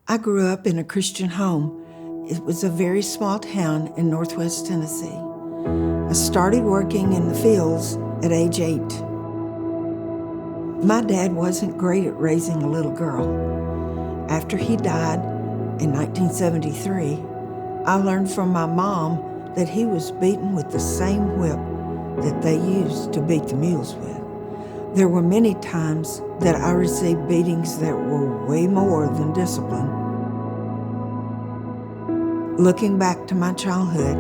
I grew up in a Christian home. It was a very small town in northwest Tennessee. I started working in the fields at age 8. My dad wasn't great at raising a little girl. After he died in 1973, I learned from my mom that he was beaten with the same whip that they used to beat the mules with. There were many times that I received beatings that were way more than discipline. Looking back to my childhood,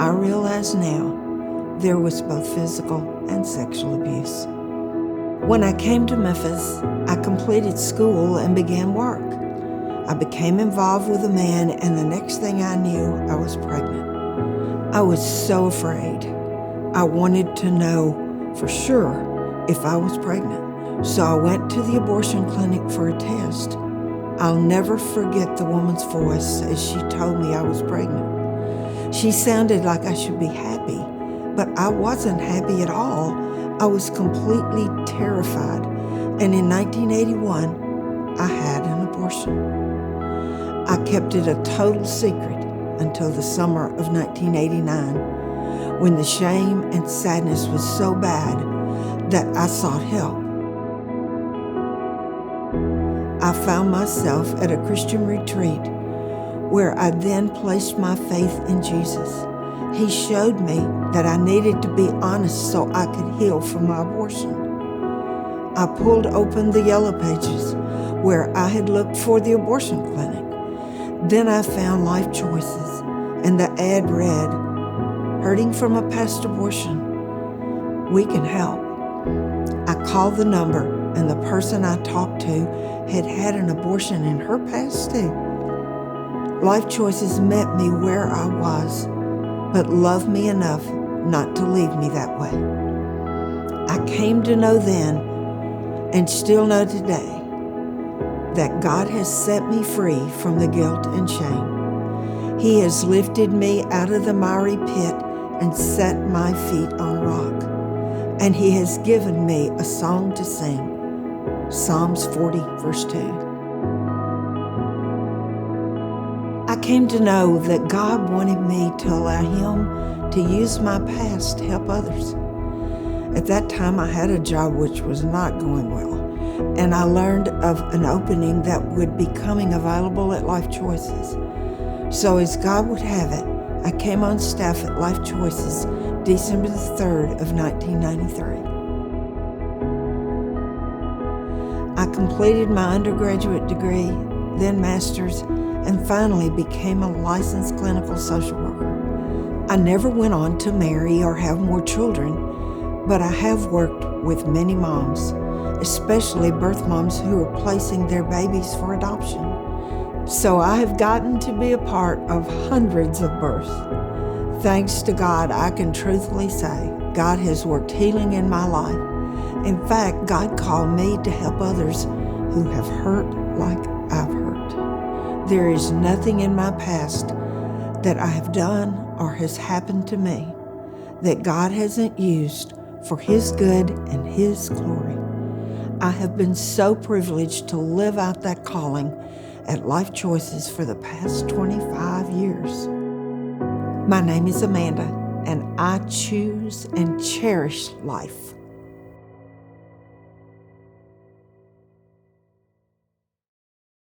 I realize now there was both physical and sexual abuse. When I came to Memphis, I completed school and began work. I became involved with a man, and the next thing I knew, I was pregnant. I was so afraid. I wanted to know for sure if I was pregnant. So I went to the abortion clinic for a test. I'll never forget the woman's voice as she told me I was pregnant. She sounded like I should be happy, but I wasn't happy at all. I was completely terrified. And in 1981, I had an abortion. I kept it a total secret until the summer of 1989, when the shame and sadness was so bad that I sought help. I found myself at a Christian retreat where I then placed my faith in Jesus. He showed me that I needed to be honest so I could heal from my abortion. I pulled open the yellow pages where I had looked for the abortion clinic. Then I found Life Choices, and the ad read, "Hurting from a past abortion? We can help." I called the number, and the person I talked to had had an abortion in her past too. Life Choices met me where I was, but loved me enough not to leave me that way. I came to know then, and still know today, that God has set me free from the guilt and shame. He has lifted me out of the miry pit and set my feet on rock. And He has given me a song to sing, Psalms 40, verse 2. I came to know that God wanted me to allow Him to use my past to help others. At that time, I had a job which was not going well, and I learned of an opening that would be coming available at Life Choices. So as God would have it, I came on staff at Life Choices December the 3rd of 1993. I completed my undergraduate degree, then master's, and finally became a licensed clinical social worker. I never went on to marry or have more children, but I have worked with many moms, especially birth moms who are placing their babies for adoption. So I have gotten to be a part of hundreds of births. Thanks to God, I can truthfully say God has worked healing in my life. In fact, God called me to help others who have hurt like I've hurt. There is nothing in my past that I have done or has happened to me that God hasn't used for His good and His glory. I have been so privileged to live out that calling at Life Choices for the past 25 years. My name is Amanda, and I choose and cherish life.